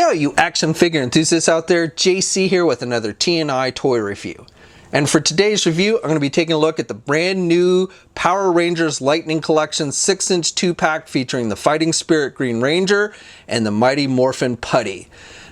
Hey, you action figure enthusiasts out there, JC here with another T&I toy review. And for today's review, I'm going to be taking a look at the brand new Power Rangers Lightning Collection 6-inch 2-pack featuring the Fighting Spirit Green Ranger and the Mighty Morphin Putty.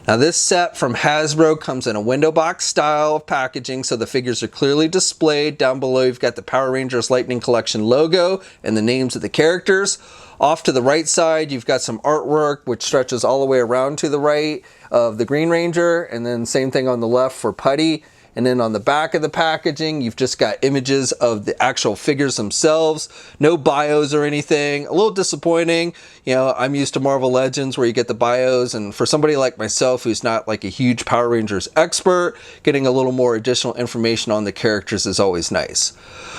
Now this set from Hasbro comes in a window box style of packaging, so the figures are clearly displayed. Down below you've got the Power Rangers Lightning Collection logo and the names of the characters. Off to the right side you've got some artwork which stretches all the way around to the right of the Green Ranger, and then same thing on the left for Putty. And then on the back of the packaging, you've just got images of the actual figures themselves. No bios or anything. A little disappointing. You know, I'm used to Marvel Legends where you get the bios, and for somebody like myself who's not like a huge Power Rangers expert, getting a little more additional information on the characters is always nice.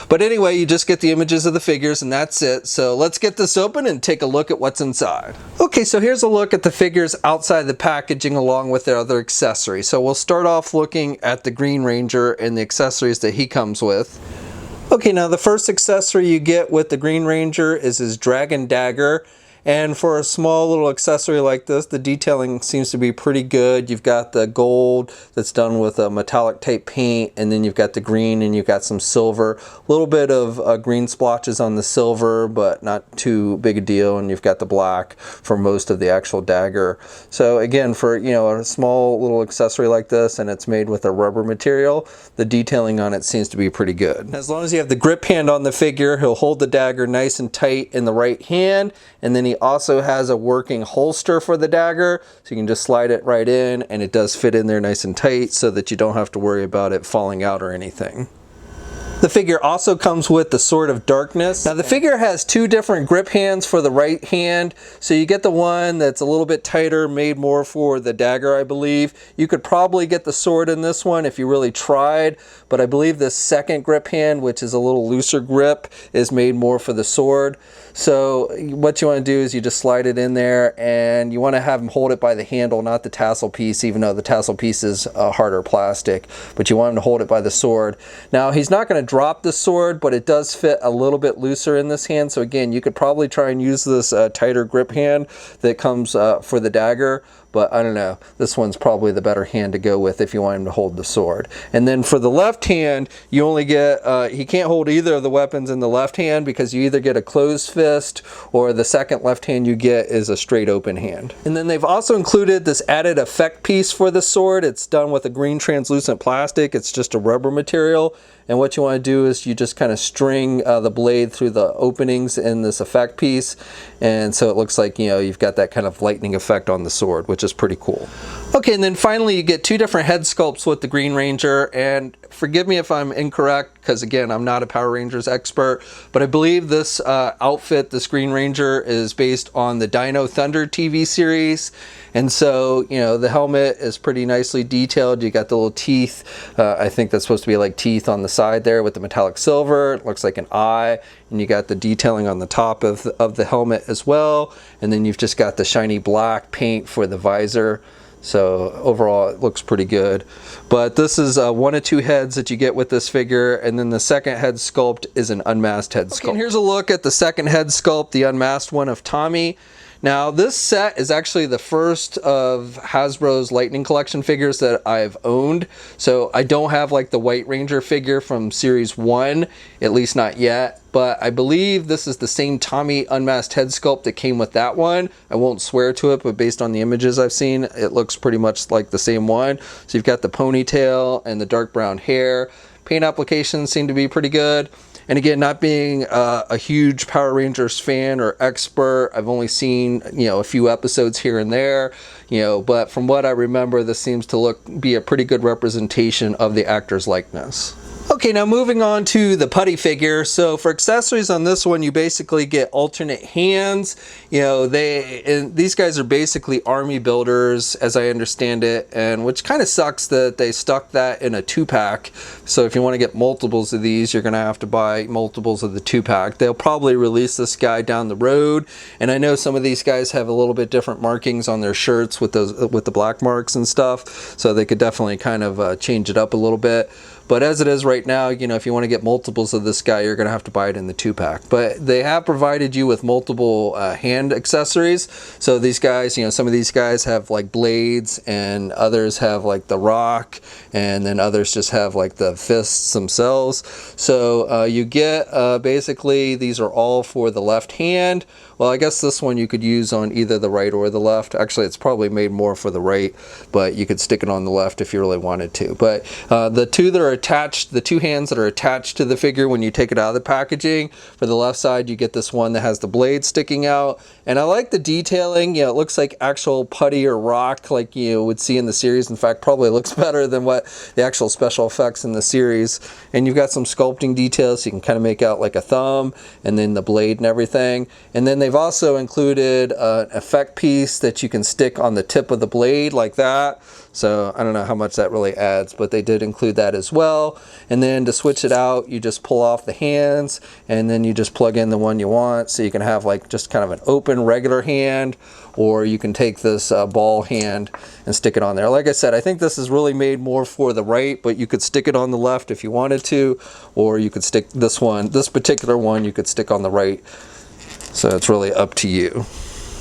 But anyway, you just get the images of the figures and that's it. So let's get this open and take a look at what's inside. Okay, so here's a look at the figures outside the packaging along with their other accessories. So we'll start off looking at the Green Ranger and the accessories that he comes with. Okay, now the first accessory you get with the Green Ranger is his Dragon Dagger. And for a small little accessory like this, the detailing seems to be pretty good. You've got the gold that's done with a metallic type paint, and then you've got the green and you've got some silver. A little bit of green splotches on the silver, but not too big a deal. And you've got the black for most of the actual dagger. So again, for a small little accessory like this, and it's made with a rubber material, the detailing on it seems to be pretty good. As long as you have the grip hand on the figure, he'll hold the dagger nice and tight in the right hand, and then he also has a working holster for the dagger, so you can just slide it right in and it does fit in there nice and tight so that you don't have to worry about it falling out or anything. The figure also comes with the Sword of Darkness. Now the figure has two different grip hands for the right hand, so you get the one that's a little bit tighter, made more for the dagger, I believe. You could probably get the sword in this one if you really tried, but I believe the second grip hand, which is a little looser grip, is made more for the sword. So what you want to do is you just slide it in there, and you want to have him hold it by the handle, not the tassel piece, even though the tassel piece is harder plastic, but you want him to hold it by the sword. Now he's not going to drop the sword, but it does fit a little bit looser in this hand, so again, you could probably try and use this tighter grip hand that comes for the dagger, but I don't know, this one's probably the better hand to go with if you want him to hold the sword. And then for the left hand, you only get, he can't hold either of the weapons in the left hand because you either get a closed fist or the second left hand you get is a straight open hand. And then they've also included this added effect piece for the sword. It's done with a green translucent plastic. It's just a rubber material. And what you want to do is you just kind of string the blade through the openings in this effect piece, and so it looks like you've got that kind of lightning effect on the sword, which is pretty cool. Okay, and then finally you get two different head sculpts with the Green Ranger, and forgive me if I'm incorrect because again I'm not a Power Rangers expert, but I believe this outfit, this Green Ranger, is based on the Dino Thunder TV series, and so the helmet is pretty nicely detailed. You got the little teeth, I think that's supposed to be like teeth on the side there with the metallic silver. It looks like an eye, and you got the detailing on the top of the helmet as well, and then you've just got the shiny black paint for the visor. So overall it looks pretty good. But this is one of two heads that you get with this figure, and then the second head sculpt is an unmasked head sculpt. Okay, and here's a look at the second head sculpt, the unmasked one of Tommy. Now this set is actually the first of Hasbro's Lightning Collection figures that I've owned. So I don't have like the White Ranger figure from Series 1, at least not yet. But I believe this is the same Tommy unmasked head sculpt that came with that one. I won't swear to it, but based on the images I've seen, it looks pretty much like the same one. So you've got the ponytail and the dark brown hair. Paint applications seem to be pretty good. And again, not being a huge Power Rangers fan or expert, I've only seen a few episodes here and there, but from what I remember, this seems to be a pretty good representation of the actor's likeness. Okay, now moving on to the Putty figure. So for accessories on this one, you basically get alternate hands. These guys are basically army builders, as I understand it, and which kind of sucks that they stuck that in a 2-pack. So if you want to get multiples of these, you're going to have to buy multiples of the 2-pack. They'll probably release this guy down the road, and I know some of these guys have a little bit different markings on their shirts with the black marks and stuff, so they could definitely kind of change it up a little bit. But as it is right now, you know, if you want to get multiples of this guy, you're going to have to buy it in the 2-pack. But they have provided you with multiple hand accessories. So these guys, you know, some of these guys have like blades, and others have like the rock, and then others just have like the fists themselves. So you get basically, these are all for the left hand. Well, I guess this one you could use on either the right or the left. Actually, it's probably made more for the right, but you could stick it on the left if you really wanted to. But the two that are attached, the two hands that are attached to the figure when you take it out of the packaging, for the left side you get this one that has the blade sticking out. And I like the detailing. You know, it looks like actual putty or rock like you would see in the series. In fact, probably looks better than what the actual special effects in the series. And you've got some sculpting details, so you can kind of make out like a thumb, and then the blade and everything. And then they've also included an effect piece that you can stick on the tip of the blade like that. So I don't know how much that really adds, but they did include that as well. And then to switch it out, you just pull off the hands, and then you just plug in the one you want. So you can have like just kind of an open regular hand, or you can take this ball hand and stick it on there. Like I said, I think this is really made more for the right, but you could stick it on the left if you wanted to, or you could stick this one, this particular one, you could stick on the right. So it's really up to you.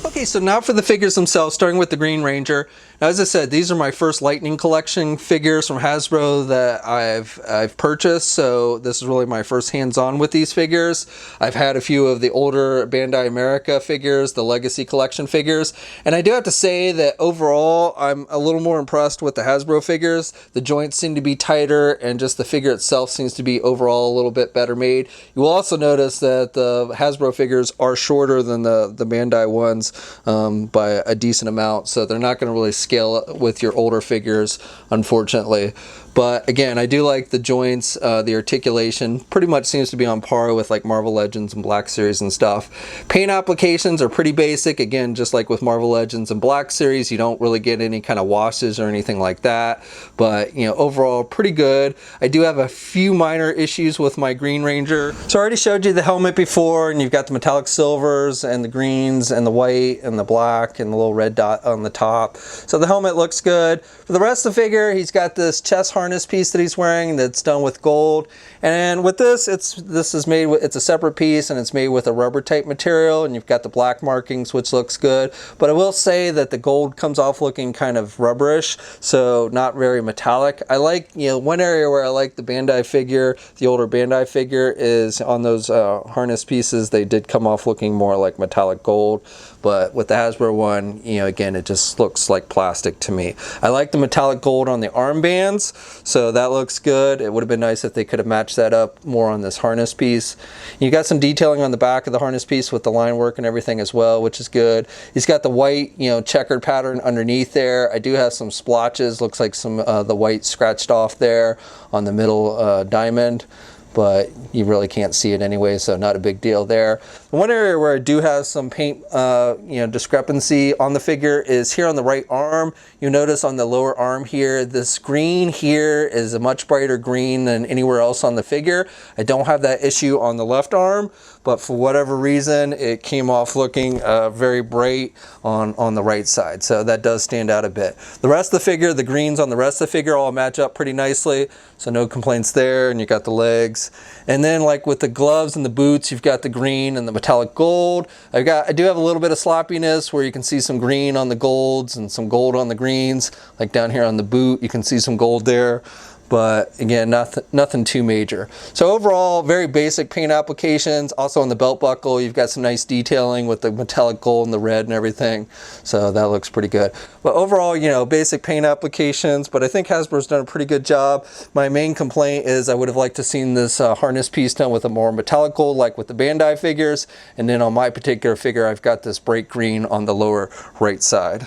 Okay, so now for the figures themselves, starting with the Green Ranger. Now, as I said, these are my first Lightning Collection figures from Hasbro that I've purchased, so this is really my first hands-on with these figures. I've had a few of the older Bandai America figures, the Legacy Collection figures, and I do have to say that overall, I'm a little more impressed with the Hasbro figures. The joints seem to be tighter, and just the figure itself seems to be overall a little bit better made. You will also notice that the Hasbro figures are shorter than the Bandai ones by a decent amount, so they're not going to really scale with your older figures, unfortunately. But again, I do like the joints, the articulation pretty much seems to be on par with like Marvel Legends and Black Series and stuff. Paint applications are pretty basic. Again, just like with Marvel Legends and Black Series, you don't really get any kind of washes or anything like that. But, you know, overall pretty good. I do have a few minor issues with my Green Ranger. So I already showed you the helmet before, and you've got the metallic silvers and the greens and the white and the black and the little red dot on the top. So the helmet looks good. For the rest of the figure, he's got this chest harness piece that he's wearing that's done with gold, and with this, it's a separate piece, and it's made with a rubber type material, and you've got the black markings, which looks good. But I will say that the gold comes off looking kind of rubberish, so not very metallic. I like, you know, one area where I like the Bandai figure, the older Bandai figure, is on those harness pieces. They did come off looking more like metallic gold, but with the Hasbro one, you know, again, it just looks like plastic to me. I like the metallic gold on the armbands, so that looks good. It would have been nice if they could have matched that up more on this harness piece. You got some detailing on the back of the harness piece with the line work and everything as well, which is good. He's got the white, you know, checkered pattern underneath there. I do have some splotches, looks like some the white scratched off there on the middle diamond, but you really can't see it anyway, so not a big deal there. One area where I do have some paint discrepancy on the figure is here on the right arm. You notice on the lower arm here, this green here is a much brighter green than anywhere else on the figure. I don't have that issue on the left arm, but for whatever reason, it came off looking very bright on the right side. So that does stand out a bit. The rest of the figure, the greens on the rest of the figure all match up pretty nicely, so no complaints there, and you got the legs. And then like with the gloves and the boots, you've got the green and the metallic gold. I do have a little bit of sloppiness where you can see some green on the golds and some gold on the greens. Like down here on the boot, you can see some gold there. But again, nothing too major. So overall, very basic paint applications. Also on the belt buckle, you've got some nice detailing with the metallic gold and the red and everything. So that looks pretty good. But overall, you know, basic paint applications, but I think Hasbro's done a pretty good job. My main complaint is I would have liked to seen this harness piece done with a more metallic gold, like with the Bandai figures. And then on my particular figure, I've got this bright green on the lower right side.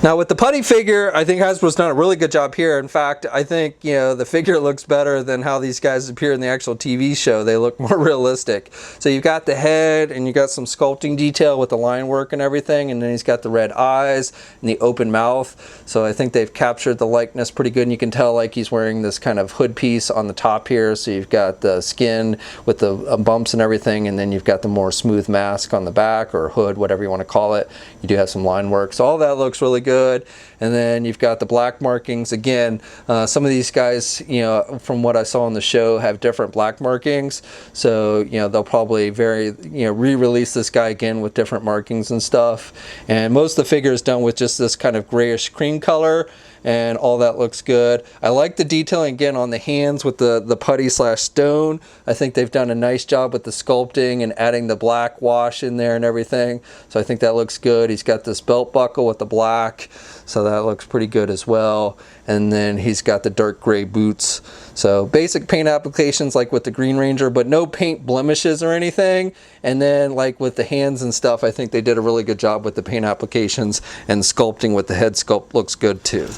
Now with the Putty figure, I think Hasbro's done a really good job here. In fact, I think, you know, the figure looks better than how these guys appear in the actual TV show. They look more realistic. So you've got the head, and you got some sculpting detail with the line work and everything, and then he's got the red eyes and the open mouth. So I think they've captured the likeness pretty good, and you can tell like he's wearing this kind of hood piece on the top here. So you've got the skin with the bumps and everything, and then you've got the more smooth mask on the back, or hood, whatever you want to call it. You do have some line work. So all that looks really good. good. And then you've got the black markings. Again, some of these guys, you know, from what I saw on the show, have different black markings. So, you know, they'll probably re-release this guy again with different markings and stuff. And most of the figure is done with just this kind of grayish cream color, and all that looks good. I like the detailing again on the hands with the putty slash stone. I think they've done a nice job with the sculpting and adding the black wash in there and everything. So I think that looks good. He's got this belt buckle with the black, so that looks pretty good as well. And then he's got the dark gray boots. So basic paint applications like with the Green Ranger, but no paint blemishes or anything. And then like with the hands and stuff, I think they did a really good job with the paint applications, and sculpting with the head sculpt looks good too.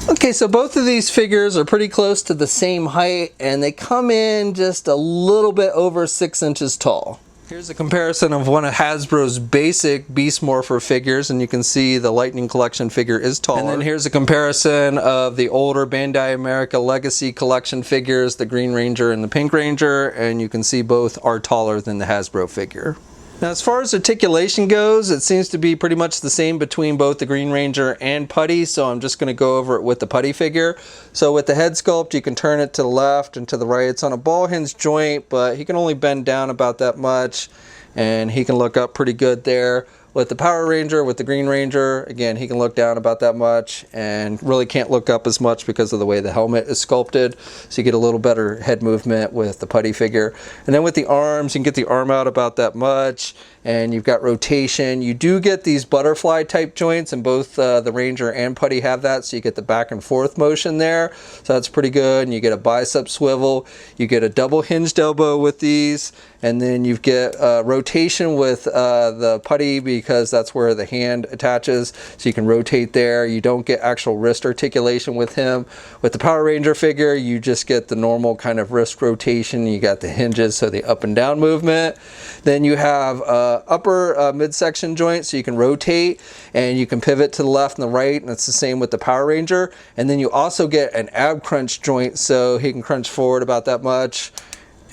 Okay, so both of these figures are pretty close to the same height, and they come in just a little bit over 6 inches tall. Here's a comparison of one of Hasbro's basic Beast Morpher figures, and you can see the Lightning Collection figure is taller. And then here's a comparison of the older Bandai America Legacy Collection figures, the Green Ranger and the Pink Ranger, and you can see both are taller than the Hasbro figure. Now, as far as articulation goes, it seems to be pretty much the same between both the Green Ranger and Putty, so I'm just going to go over it with the Putty figure. So with the head sculpt, you can turn it to the left and to the right. It's on a ball hinge joint, but he can only bend down about that much, and he can look up pretty good there. With the Power Ranger, with the Green Ranger, again, he can look down about that much and really can't look up as much because of the way the helmet is sculpted. So you get a little better head movement with the Putty figure. And then with the arms, you can get the arm out about that much. And you've got rotation. You do get these butterfly type joints, and both the Ranger and Putty have that, so you get the back and forth motion there. So that's pretty good. And you get a bicep swivel. You get a double hinged elbow with these. And then you get rotation with the Putty, because that's where the hand attaches, so you can rotate there. You don't get actual wrist articulation with him. With the Power Ranger figure, you just get the normal kind of wrist rotation. You got the hinges, so the up and down movement. Then you have upper midsection joint, so you can rotate and you can pivot to the left and the right, and it's the same with the Power Ranger. And then you also get an ab crunch joint, so he can crunch forward about that much,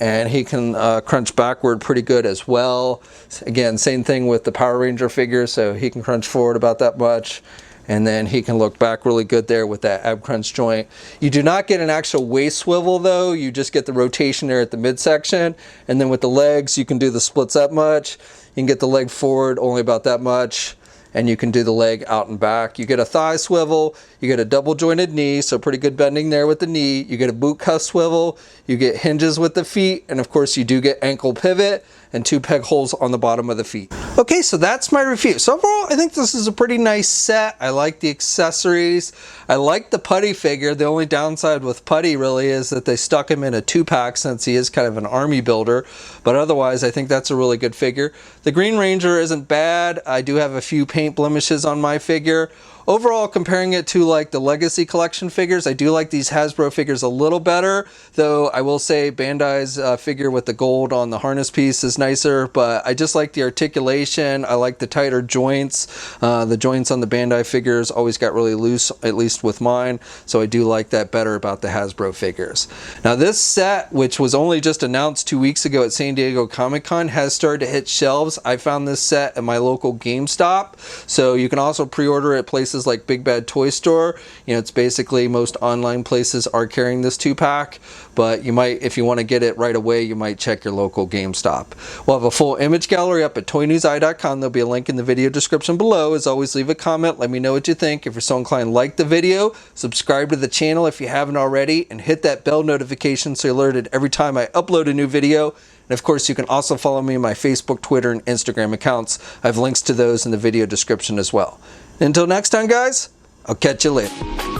and he can crunch backward pretty good as well. Again, same thing with the Power Ranger figure, so he can crunch forward about that much, and then he can look back really good there with that ab crunch joint. You do not get an actual waist swivel though, you just get the rotation there at the midsection. And then with the legs, you can do the splits that much. You can get the leg forward only about that much, and you can do the leg out and back. You get a thigh swivel, you get a double jointed knee, so pretty good bending there with the knee. You get a boot cuff swivel, you get hinges with the feet, and of course you do get ankle pivot and 2 peg holes on the bottom of the feet. Okay, so that's my review. So overall, I think this is a pretty nice set. I like the accessories. I like the Putty figure. The only downside with Putty really is that they stuck him in a 2-pack, since he is kind of an army builder. But otherwise, I think that's a really good figure. The Green Ranger isn't bad. I do have a few paint blemishes on my figure. Overall, comparing it to like the Legacy Collection figures, I do like these Hasbro figures a little better, though I will say Bandai's figure with the gold on the harness piece is nicer, but I just like the articulation. I like the tighter joints. The joints on the Bandai figures always got really loose, at least with mine, so I do like that better about the Hasbro figures. Now this set, which was only just announced 2 weeks ago at San Diego Comic-Con, has started to hit shelves. I found this set at my local GameStop, so you can also pre-order it places like Big Bad Toy Store. You know, it's basically most online places are carrying this 2-pack, but you might, if you want to get it right away, you might check your local GameStop. We'll have a full image gallery up at toynewseye.com. There'll be a link in the video description below. As always, leave a comment. Let me know what you think. If you're so inclined, like the video, subscribe to the channel if you haven't already, and hit that bell notification so you're alerted every time I upload a new video. And of course, you can also follow me on my Facebook, Twitter, and Instagram accounts. I have links to those in the video description as well. Until next time, guys, I'll catch you later.